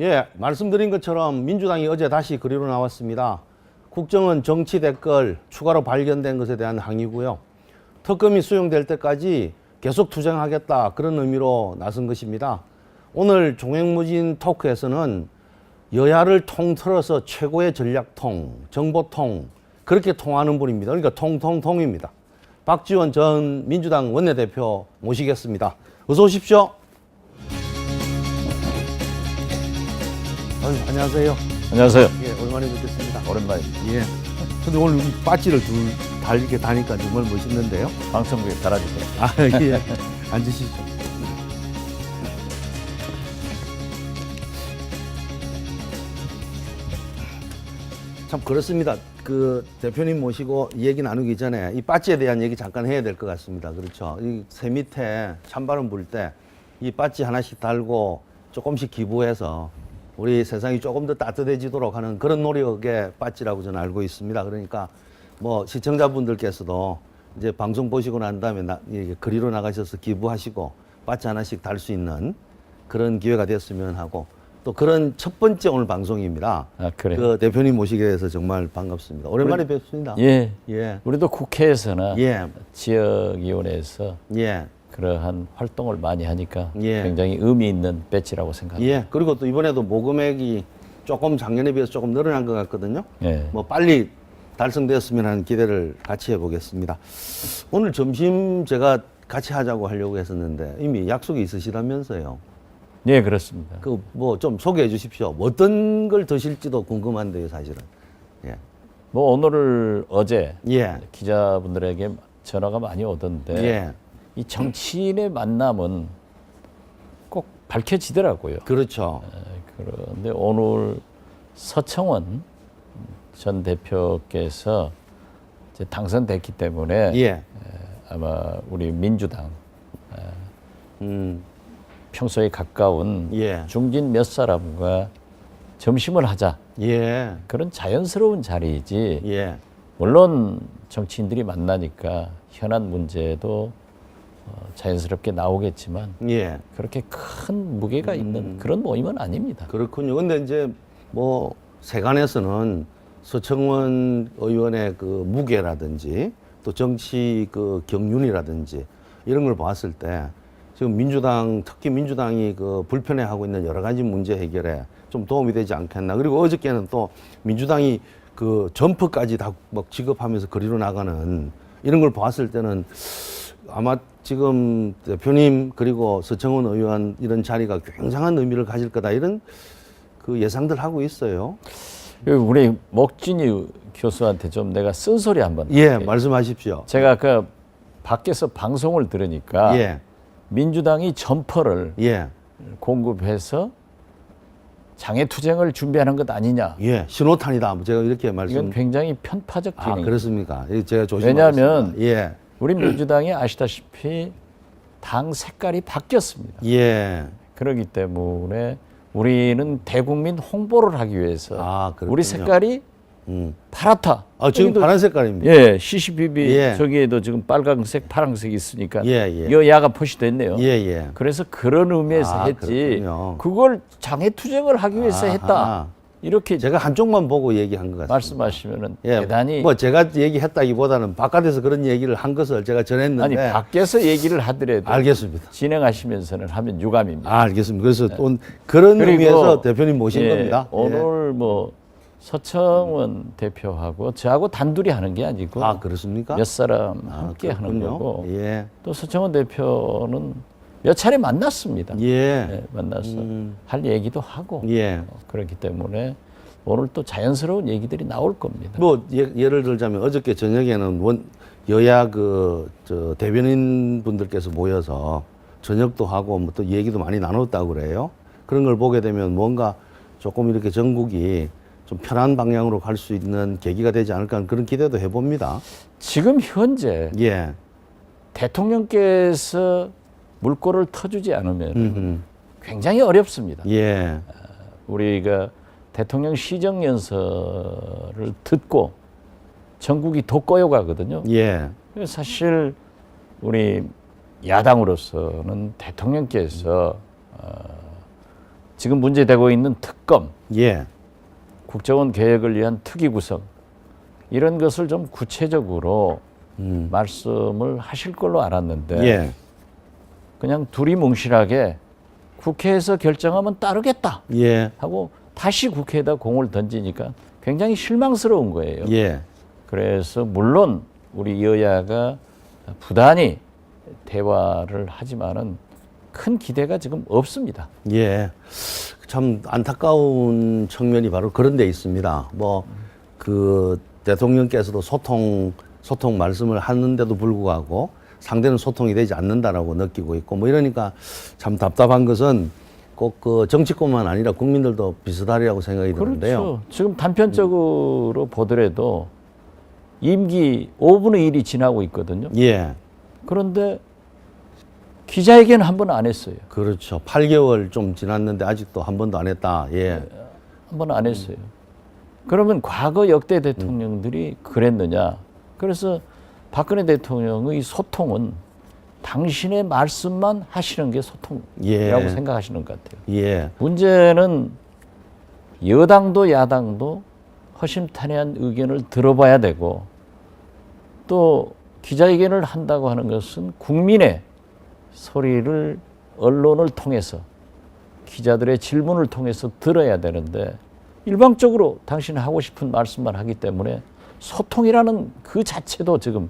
예, 말씀드린 것처럼 민주당이 어제 다시 거리로 나왔습니다. 국정은 정치 댓글 추가로 발견된 것에 대한 항의고요. 특검이 수용될 때까지 계속 투쟁하겠다, 그런 의미로 나선 것입니다. 오늘 종횡무진 토크에서는 여야를 통틀어서 최고의 전략통, 정보통, 그렇게 통하는 분입니다. 그러니까 통통통입니다. 박지원 전 민주당 원내대표 모시겠습니다. 어서 오십시오. 안녕하세요. 안녕하세요. 예, 오랜만에 뵙겠습니다. 오랜만입니다. 예. 근데 오늘 이 빠지를 이렇게 다니까 정말 멋있는데요. 방청국에 달아주세요. 아, 예. 앉으시죠. 참 그렇습니다. 그 대표님 모시고 이 얘기 나누기 전에 이 빠지에 대한 얘기 잠깐 해야 될 것 같습니다. 그렇죠. 이 새 밑에 찬바람 불 때 이 빠지 하나씩 달고 조금씩 기부해서 우리 세상이 조금 더 따뜻해지도록 하는 그런 노력의 빠지라고 저는 알고 있습니다. 그러니까 뭐 시청자분들께서도 이제 방송 보시고 난 다음에 거리로 나가셔서 기부하시고 빠지 하나씩 달 수 있는 그런 기회가 됐으면 하고, 또 그런 첫 번째 오늘 방송입니다. 아, 그래요? 그 대표님 모시게 돼서 정말 반갑습니다. 오랜만에 뵙습니다. 예. 예. 우리도 국회에서나 예. 지역위원회에서 예. 그러한 활동을 많이 하니까 예. 굉장히 의미 있는 배지라고 생각합니다. 예. 그리고 또 이번에도 모금액이 조금 작년에 비해서 조금 늘어난 것 같거든요. 예. 뭐 빨리 달성되었으면 하는 기대를 같이 해보겠습니다. 오늘 점심 제가 같이 하자고 하려고 했었는데 이미 약속이 있으시다면서요. 예, 그렇습니다. 그 뭐 좀 소개해 주십시오. 어떤 걸 드실지도 궁금한데요, 사실은. 예. 뭐 오늘 어제 예. 기자분들에게 전화가 많이 오던데 예. 이 정치인의 만남은 꼭 밝혀지더라고요. 그렇죠. 그런데 오늘 서청원 전 대표께서 이제 당선됐기 때문에 예. 아마 우리 민주당 음. 평소에 가까운 예. 중진 몇 사람과 점심을 하자, 예. 그런 자연스러운 자리이지. 예. 물론 정치인들이 만나니까 현안 문제도 자연스럽게 나오겠지만 예. 그렇게 큰 무게가 있는 그런 모임은 아닙니다. 그렇군요. 근데 이제 뭐 세간에서는 서청원 의원의 그 무게라든지 또 정치 그 경륜이라든지 이런 걸 봤을 때 지금 민주당, 특히 민주당이 그 불편해하고 있는 여러 가지 문제 해결에 좀 도움이 되지 않겠나. 그리고 어저께는 또 민주당이 그 점퍼까지 다 막 지급하면서 거리로 나가는 이런 걸 봤을 때는 아마 지금 대표님 그리고 서청원 의원 이런 자리가 굉장한 의미를 가질 거다, 이런 그 예상들 하고 있어요. 우리 목진이 교수한테 좀 내가 쓴소리 한번. 예, 말씀하십시오. 제가 그 밖에서 방송을 들으니까 예. 민주당이 점퍼를 예. 공급해서 장애투쟁을 준비하는 것 아니냐. 예. 신호탄이다. 제가 이렇게 말씀. 이건 굉장히 편파적 아, 진행. 그렇습니까? 제가 조심하겠습니다. 왜냐하면 예. 우리 민주당이 아시다시피 당 색깔이 바뀌었습니다. 예. 그렇기 때문에 우리는 대국민 홍보를 하기 위해서 그렇군요. 우리 색깔이 파랗다. 지금 여기도 파란 색깔입니다. 예, CCBB 예. 저기에도 지금 빨간색, 파란색이 있으니까 예, 예. 이 야가 표시됐네요. 예, 예. 그래서 그런 의미에서 했지. 그렇군요. 그걸 장애 투쟁을 하기 위해서 했다. 이렇게 제가 한쪽만 보고 얘기한 것 같습니다. 말씀하시면은 예, 대단히 뭐 제가 얘기했다기보다는 바깥에서 그런 얘기를 한 것을 제가 전했는데. 아니 밖에서 얘기를 하더라도 알겠습니다. 진행하시면서는 하면 유감입니다. 알겠습니다. 그래서 그런 그리고, 의미에서 대표님 모신 예, 겁니다. 오늘 뭐 서청원 대표하고 저하고 단둘이 하는 게 아니고 그렇습니까? 몇 사람 함께 하는 그렇군요. 거고 예. 또 서청원 대표는 몇 차례 만났습니다. 예. 네, 만나서 할 얘기도 하고 예. 그렇기 때문에 오늘 또 자연스러운 얘기들이 나올 겁니다. 뭐 예를 들자면 어저께 저녁에는 여야 저 대변인 분들께서 모여서 저녁도 하고 뭐 또 얘기도 많이 나눴다고 그래요. 그런 걸 보게 되면 뭔가 조금 이렇게 전국이 좀 편한 방향으로 갈 수 있는 계기가 되지 않을까 하는 그런 기대도 해봅니다. 지금 현재 예. 대통령께서 물꼬를 터주지 않으면 굉장히 어렵습니다. 예. 우리가 대통령 시정연설을 듣고 전국이 더 꼬여가거든요. 예. 사실 우리 야당으로서는 대통령께서 지금 문제되고 있는 특검, 예. 국정원 개혁을 위한 특위 구성 이런 것을 좀 구체적으로 말씀을 하실 걸로 알았는데 예. 그냥 두리뭉실하게 국회에서 결정하면 따르겠다 예. 하고 다시 국회에다 공을 던지니까 굉장히 실망스러운 거예요. 예. 그래서 물론 우리 여야가 부단히 대화를 하지만은 큰 기대가 지금 없습니다. 예. 참 안타까운 측면이 바로 그런 데 있습니다. 그 대통령께서도 소통 말씀을 하는데도 불구하고 상대는 소통이 되지 않는다라고 느끼고 있고 이러니까 참 답답한 것은 꼭 그 정치권만 아니라 국민들도 비슷하리라고 생각이 드는데요. 그렇죠. 지금 단편적으로 보더라도 임기 5분의 1이 지나고 있거든요. 예. 그런데 기자회견 한 번 안 했어요. 그렇죠. 8개월 좀 지났는데 아직도 한 번도 안 했다. 예. 한 번 안 했어요. 그러면 과거 역대 대통령들이 그랬느냐? 그래서 박근혜 대통령의 소통은 당신의 말씀만 하시는 게 소통이라고 예. 생각하시는 것 같아요. 예. 문제는 여당도 야당도 허심탄회한 의견을 들어봐야 되고 또 기자회견을 한다고 하는 것은 국민의 소리를 언론을 통해서 기자들의 질문을 통해서 들어야 되는데 일방적으로 당신이 하고 싶은 말씀만 하기 때문에 소통이라는 그 자체도 지금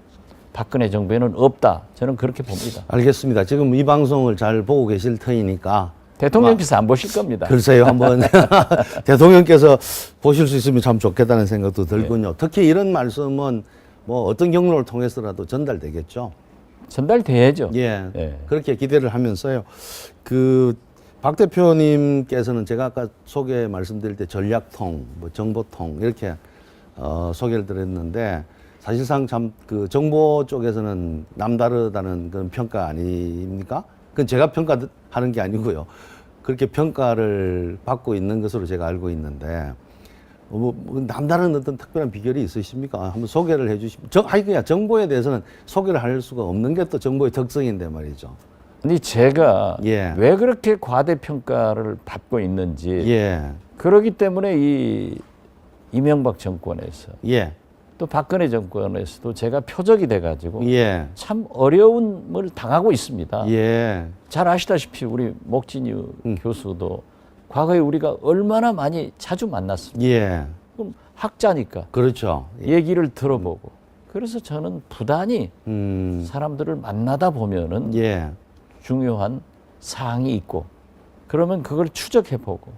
박근혜 정부에는 없다. 저는 그렇게 봅니다. 알겠습니다. 지금 이 방송을 잘 보고 계실 터이니까 대통령께서 안 보실 겁니다. 글쎄요, 한번 대통령께서 보실 수 있으면 참 좋겠다는 생각도 들군요. 특히 이런 말씀은 어떤 경로를 통해서라도 전달되겠죠. 전달돼야죠. 예, 예. 그렇게 기대를 하면서요. 박 대표님께서는 제가 아까 소개 말씀드릴 때 전략통, 정보통 이렇게 소개를 드렸는데 사실상 참 그 정보 쪽에서는 남다르다는 그런 평가 아닙니까? 그건 제가 평가하는 게 아니고요. 그렇게 평가를 받고 있는 것으로 제가 알고 있는데 남다른 어떤 특별한 비결이 있으십니까? 한번 소개를 해주시면. 그냥 정보에 대해서는 소개를 할 수가 없는 게 또 정보의 특성인데 말이죠. 근데 제가 예. 왜 그렇게 과대평가를 받고 있는지 예, 그러기 때문에 이 이명박 정권에서 예, 또 박근혜 정권에서도 제가 표적이 돼가지고 예, 참 어려움을 당하고 있습니다. 예, 잘 아시다시피 우리 목진유 교수도 과거에 우리가 얼마나 많이 자주 만났습니다. 예. 그럼 학자니까 그렇죠. 얘기를 들어보고 그래서 저는 부단히 사람들을 만나다 보면은 예, 중요한 사항이 있고 그러면 그걸 추적해보고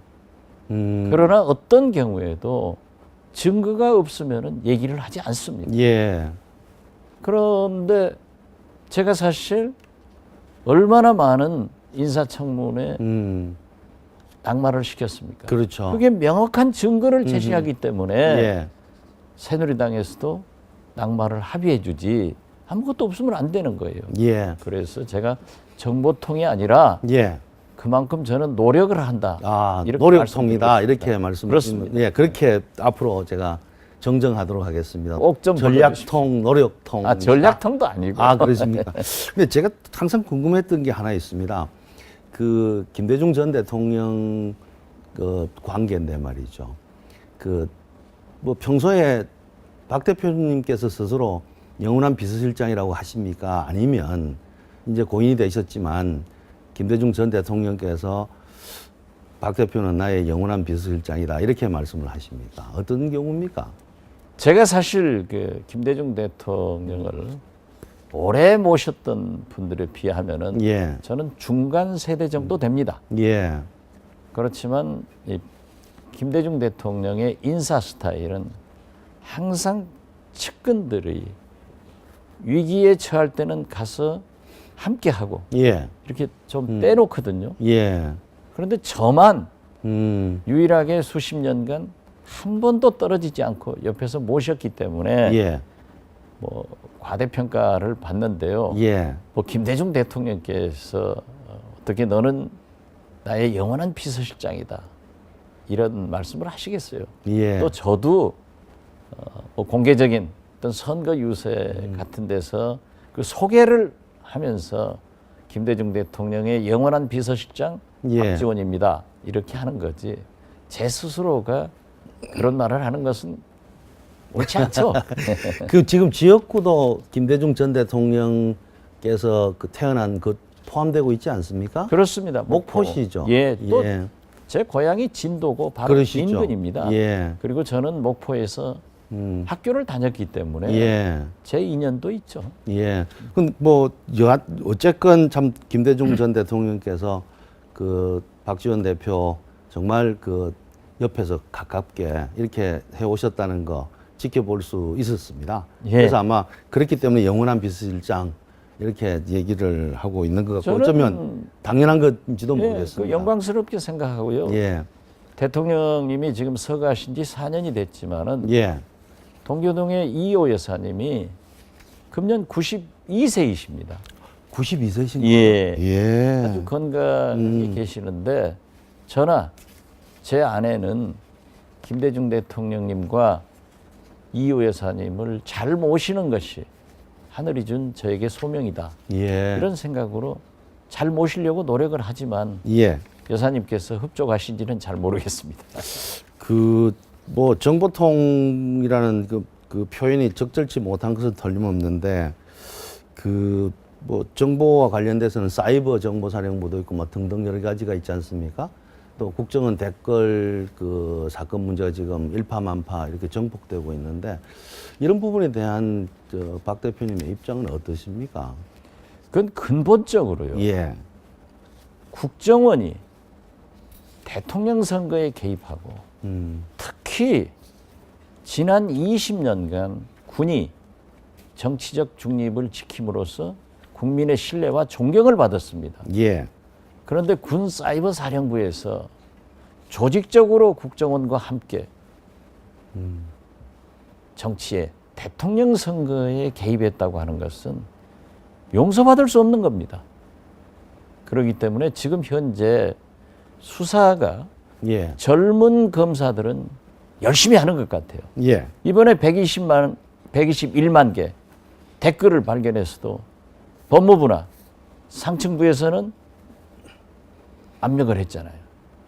음, 그러나 어떤 경우에도 증거가 없으면은 얘기를 하지 않습니다. 예, 그런데 제가 사실 얼마나 많은 인사청문회 낙마를 시켰습니까? 그렇죠. 그게 명확한 증거를 제시하기 때문에 예, 새누리당에서도 낙마를 합의해 주지 아무것도 없으면 안 되는 거예요. 예, 그래서 제가 정보통이 아니라 예. 그만큼 저는 노력을 한다. 이렇게 노력통이다. 말씀드리고 이렇게 싶습니다. 말씀하시면, 그렇습니다. 예, 그렇게 앞으로 제가 정정하도록 하겠습니다. 꼭좀 전략통, 노력통. 전략통도 아니고. 그렇습니까? 근데 제가 항상 궁금했던 게 하나 있습니다. 그 김대중 전 대통령 그 관계인데 말이죠. 평소에 박 대표님께서 스스로 영원한 비서실장이라고 하십니까? 아니면 이제 고인이 되셨지만 김대중 전 대통령께서 박 대표는 나의 영원한 비서실장이다 이렇게 말씀을 하십니까? 어떤 경우입니까? 제가 사실 김대중 대통령을 오래 모셨던 분들에 비하면은 예, 저는 중간 세대 정도 됩니다. 예, 그렇지만 이 김대중 대통령의 인사 스타일은 항상 측근들의 위기에 처할 때는 가서 함께하고 예, 이렇게 좀 빼놓거든요. 예, 그런데 저만 음, 유일하게 수십 년간 한 번도 떨어지지 않고 옆에서 모셨기 때문에 예, 과대평가를 받는데요. 예, 김대중 대통령께서 어떻게 너는 나의 영원한 비서실장이다 이런 말씀을 하시겠어요. 예, 또 저도 공개적인 어떤 선거 유세 같은 데서 그 소개를 하면서 김대중 대통령의 영원한 비서실장 예. 박지원입니다. 이렇게 하는 거지 제 스스로가 그런 말을 하는 것은 옳지 않죠. 그 지금 지역구도 김대중 전 대통령께서 그 태어난 그 포함되고 있지 않습니까? 그렇습니다. 목포시죠. 예, 또 제 고향이 진도고 바로 그러시죠. 인근입니다. 예. 그리고 저는 목포에서 학교를 다녔기 때문에 예. 제 인연도 있죠. 예. 어쨌건 참 김대중 전 대통령께서 그 박지원 대표 정말 그 옆에서 가깝게 이렇게 해 오셨다는 거 지켜볼 수 있었습니다. 예. 그래서 아마 그렇기 때문에 영원한 비서실장 이렇게 얘기를 하고 있는 것 같고 어쩌면 당연한 건지도 예, 모르겠습니다. 그 영광스럽게 생각하고요. 예. 대통령님이 지금 서가신 지 4년이 됐지만은 예. 동교동의 이호 여사님이 금년 92세이십니다. 92세신가요? 예. 예. 아주 건강히 계시는데 저나 제 아내는 김대중 대통령님과 이호 여사님을 잘 모시는 것이 하늘이 준 저에게 소명이다. 예. 이런 생각으로 잘 모시려고 노력을 하지만 예. 여사님께서 흡족하신지는 잘 모르겠습니다. 그 뭐 정보통이라는 그 표현이 적절치 못한 것은 틀림없는데 그 뭐 정보와 관련돼서는 사이버 정보사령부도 있고 뭐 등등 여러 가지가 있지 않습니까? 또 국정원 댓글 그 사건 문제가 지금 일파만파 이렇게 정폭되고 있는데 이런 부분에 대한 박 대표님의 입장은 어떠십니까? 그건 근본적으로요. 예. 국정원이 대통령 선거에 개입하고 특히 지난 20년간 군이 정치적 중립을 지킴으로써 국민의 신뢰와 존경을 받았습니다. 예. 그런데 군 사이버 사령부에서 조직적으로 국정원과 함께 정치에 대통령 선거에 개입했다고 하는 것은 용서받을 수 없는 겁니다. 그렇기 때문에 지금 현재 수사가 예. 젊은 검사들은 열심히 하는 것 같아요. 예. 이번에 121만 개 댓글을 발견해서도 법무부나 상층부에서는 압력을 했잖아요.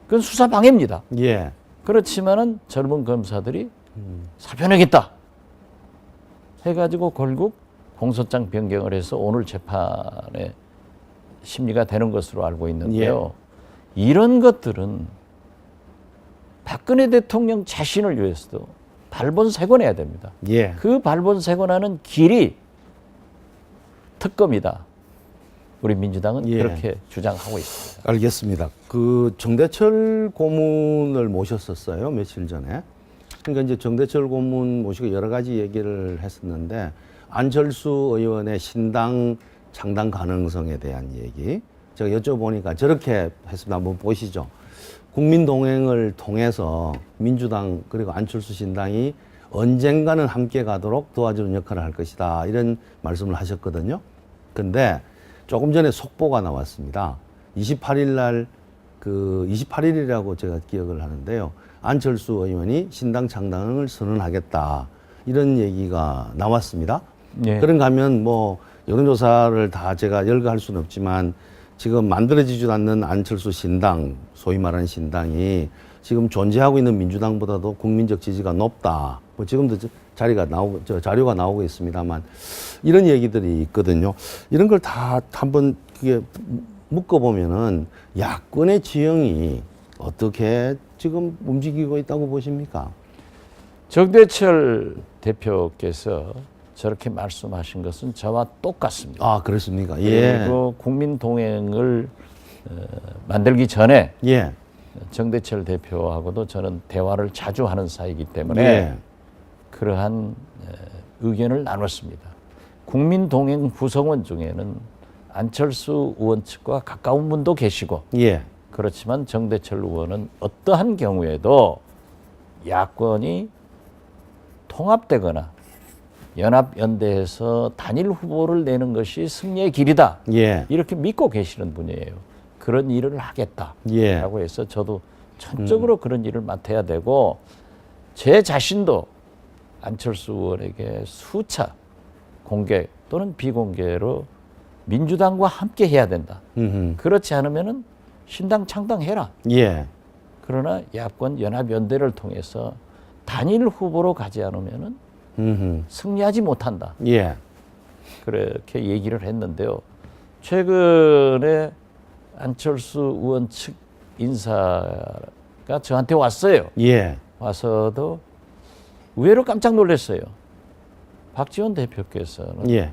그건 수사 방해입니다. 예. 그렇지만은 젊은 검사들이 사표내겠다 해가지고 결국 공소장 변경을 해서 오늘 재판에 심리가 되는 것으로 알고 있는데요. 이런 것들은 박근혜 대통령 자신을 위해서도 발본색원해야 됩니다. 예. 그 발본색원하는 길이 특검이다. 우리 민주당은 예. 그렇게 주장하고 있습니다. 알겠습니다. 그 정대철 고문을 모셨었어요, 며칠 전에. 그러니까 이제 정대철 고문 모시고 여러 가지 얘기를 했었는데 안철수 의원의 신당 창당 가능성에 대한 얘기 제가 여쭤보니까 저렇게 했습니다. 한번 보시죠. 국민동행을 통해서 민주당 그리고 안철수 신당이 언젠가는 함께 가도록 도와주는 역할을 할 것이다. 이런 말씀을 하셨거든요. 근데 조금 전에 속보가 나왔습니다. 28일 날, 28일이라고 제가 기억을 하는데요. 안철수 의원이 신당 창당을 선언하겠다. 이런 얘기가 나왔습니다. 예. 그런가 하면 뭐 여론조사를 다 제가 열거할 수는 없지만 지금 만들어지지도 않는 안철수 신당, 소위 말하는 신당이 지금 존재하고 있는 민주당보다도 국민적 지지가 높다. 뭐 지금도 자료가 나오고 있습니다만 이런 얘기들이 있거든요. 이런 걸 다 한번 그게 묶어보면은 야권의 지형이 어떻게 지금 움직이고 있다고 보십니까? 정대철 대표께서 저렇게 말씀하신 것은 저와 똑같습니다. 아, 그렇습니까? 예. 그리고 국민 동행을 만들기 전에 예. 정대철 대표하고도 저는 대화를 자주 하는 사이이기 때문에 예. 그러한 의견을 나눴습니다. 국민 동행 구성원 중에는 안철수 의원 측과 가까운 분도 계시고 예. 그렇지만 정대철 의원은 어떠한 경우에도 야권이 통합되거나 연합연대해서 단일 후보를 내는 것이 승리의 길이다. 예. 이렇게 믿고 계시는 분이에요. 그런 일을 하겠다라고 예. 해서 저도 전적으로 그런 일을 맡아야 되고 제 자신도 안철수 의원에게 수차 공개 또는 비공개로 민주당과 함께 해야 된다. 그렇지 않으면은 신당 창당해라. 예. 그러나 야권 연합연대를 통해서 단일 후보로 가지 않으면은 승리하지 못한다. 예. 그렇게 얘기를 했는데요. 최근에 안철수 의원 측 인사가 저한테 왔어요. 예. 와서도 의외로 깜짝 놀랐어요. 박지원 대표께서는 예.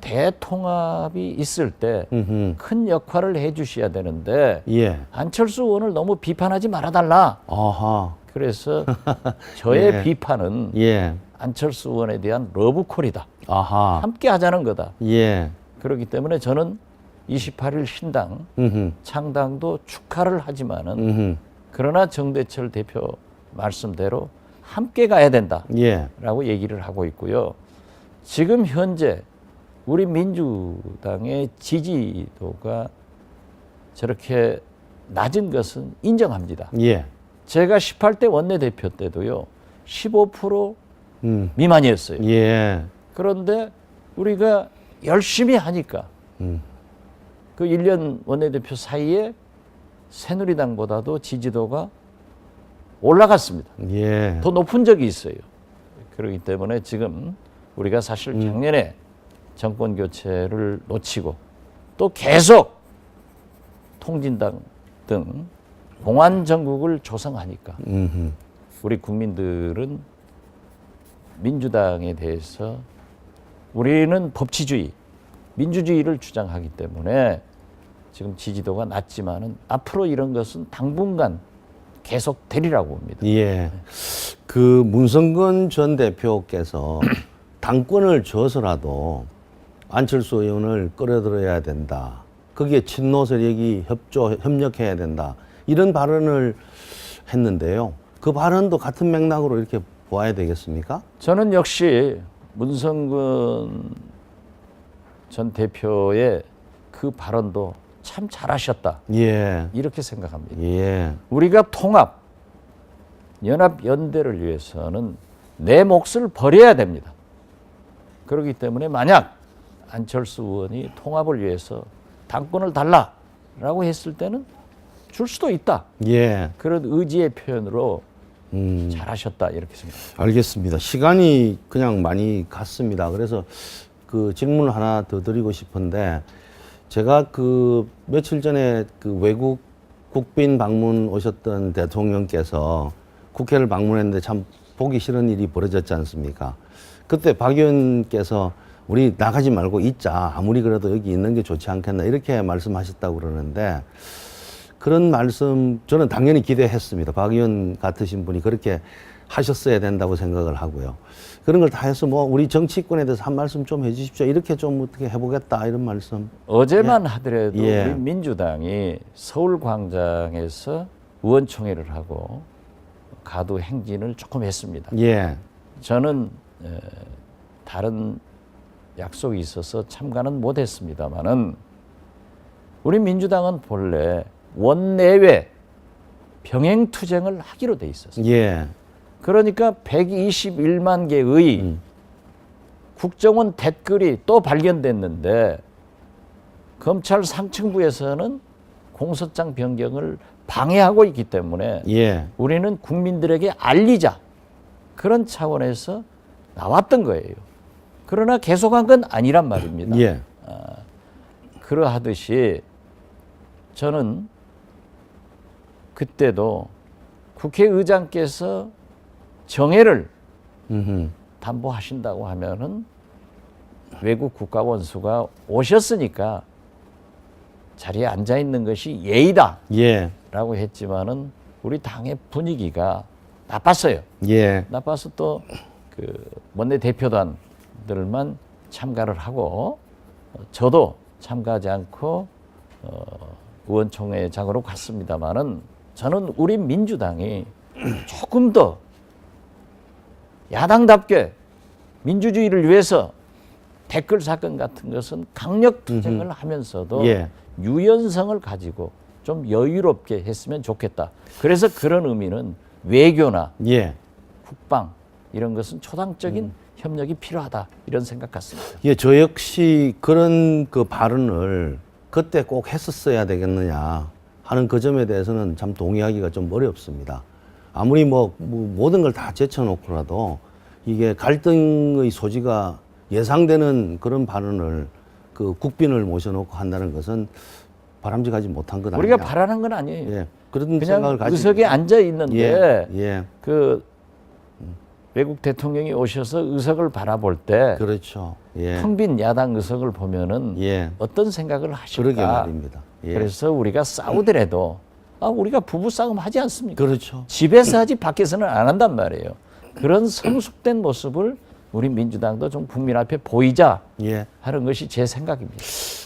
대통합이 있을 때 음흠. 큰 역할을 해주셔야 되는데 예. 안철수 의원을 너무 비판하지 말아달라. 아하. 그래서 저의 예. 비판은 예. 안철수 의원에 대한 러브콜이다. 아하. 함께 하자는 거다. 예. 그렇기 때문에 저는 28일 신당 음흠. 창당도 축하를 하지만은 음흠. 그러나 정대철 대표 말씀대로 함께 가야 된다라고 예. 얘기를 하고 있고요. 지금 현재 우리 민주당의 지지도가 저렇게 낮은 것은 인정합니다. 예. 제가 18대 원내대표 때도요. 15% 음. 미만이었어요. 예. 그런데 우리가 열심히 하니까 그 1년 원내대표 사이에 새누리당보다도 지지도가 올라갔습니다. 예. 더 높은 적이 있어요. 그렇기 때문에 지금 우리가 사실 작년에 정권 교체를 놓치고 또 계속 통진당 등 공안 정국을 조성하니까 음흠. 우리 국민들은 민주당에 대해서 우리는 법치주의, 민주주의를 주장하기 때문에 지금 지지도가 낮지만은 앞으로 이런 것은 당분간 계속 되리라고 봅니다. 예. 그 문성근 전 대표께서 당권을 줘서라도 안철수 의원을 끌어들여야 된다. 거기에 친노 세력이 협력해야 된다. 이런 발언을 했는데요. 그 발언도 같은 맥락으로 이렇게 보아야 되겠습니까? 저는 역시 문성근 전 대표의 그 발언도 참 잘하셨다. 예. 이렇게 생각합니다. 예. 우리가 통합, 연합, 연대를 위해서는 내 몫을 버려야 됩니다. 그렇기 때문에 만약 안철수 의원이 통합을 위해서 당권을 달라라고 했을 때는 줄 수도 있다. 예. 그런 의지의 표현으로 잘하셨다 이렇게 생각합니다. 알겠습니다. 시간이 그냥 많이 갔습니다. 그래서 그 질문을 하나 더 드리고 싶은데 제가 그 며칠 전에 그 외국 국빈 방문 오셨던 대통령께서 국회를 방문했는데 참 보기 싫은 일이 벌어졌지 않습니까? 그때 박 의원께서 우리 나가지 말고 있자. 아무리 그래도 여기 있는 게 좋지 않겠나 이렇게 말씀하셨다고 그러는데 그런 말씀 저는 당연히 기대했습니다. 박 의원 같으신 분이 그렇게 하셨어야 된다고 생각을 하고요. 그런 걸 다 해서 뭐 우리 정치권에 대해서 한 말씀 좀 해주십시오. 이렇게 좀 어떻게 해보겠다 이런 말씀. 어제만 하더라도 예. 우리 민주당이 서울광장에서 의원총회를 하고 가도 행진을 조금 했습니다. 예. 저는 다른 약속이 있어서 참가는 못했습니다만은 우리 민주당은 본래 원내외 병행투쟁을 하기로 돼 있었어요. 예. 그러니까 121만 개의 국정원 댓글이 또 발견됐는데 검찰 상층부에서는 공소장 변경을 방해하고 있기 때문에 예. 우리는 국민들에게 알리자 그런 차원에서 나왔던 거예요. 그러나 계속한 건 아니란 말입니다. 예. 그러하듯이 저는 그때도 국회의장께서 정예를 담보하신다고 하면은 외국 국가 원수가 오셨으니까 자리에 앉아 있는 것이 예의다. 예. 라고 했지만은 우리 당의 분위기가 나빴어요. 예. 나빠서 또 그 원내 대표단들만 참가를 하고 저도 참가하지 않고 의원총회장으로 갔습니다만은 저는 우리 민주당이 조금 더 야당답게 민주주의를 위해서 댓글 사건 같은 것은 강력 투쟁을 하면서도 예. 유연성을 가지고 좀 여유롭게 했으면 좋겠다. 그래서 그런 의미는 외교나 예. 국방 이런 것은 초당적인 협력이 필요하다 이런 생각 같습니다. 예, 저 역시 그런 그 발언을 그때 꼭 했었어야 되겠느냐 하는 그 점에 대해서는 참 동의하기가 좀 어렵습니다. 아무리 뭐 모든 걸 다 제쳐놓고라도 이게 갈등의 소지가 예상되는 그런 발언을 그 국빈을 모셔놓고 한다는 것은 바람직하지 못한 것 아니냐. 우리가 바라는 건 아니에요. 예, 그런 생각을 그냥 가지고 의석에 앉아 있는데 예, 그 외국 대통령이 오셔서 의석을 바라볼 때 그렇죠. 예, 텅 빈 야당 의석을 보면은 예, 어떤 생각을 그러게 하실까? 말입니다. 예, 그래서 우리가 싸우더라도 우리가 부부 싸움 하지 않습니까? 그렇죠. 집에서 하지 밖에서는 안 한단 말이에요. 그런 성숙된 모습을 우리 민주당도 좀 국민 앞에 보이자 예, 하는 것이 제 생각입니다.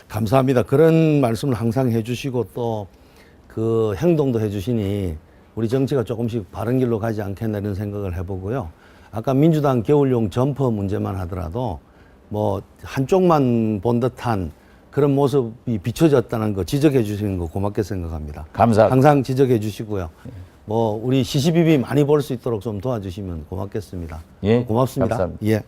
감사합니다. 그런 말씀을 항상 해주시고 또 그 행동도 해주시니 우리 정치가 조금씩 바른 길로 가지 않겠나 이런 생각을 해보고요. 아까 민주당 겨울용 점퍼 문제만 하더라도 뭐 한쪽만 본 듯한 그런 모습이 비춰졌다는 거 지적해 주시는 거 고맙게 생각합니다. 감사합니다. 항상 지적해 주시고요. 뭐 우리 시시비비 많이 볼 수 있도록 좀 도와주시면 고맙겠습니다. 예, 고맙습니다. 감사합니다. 예.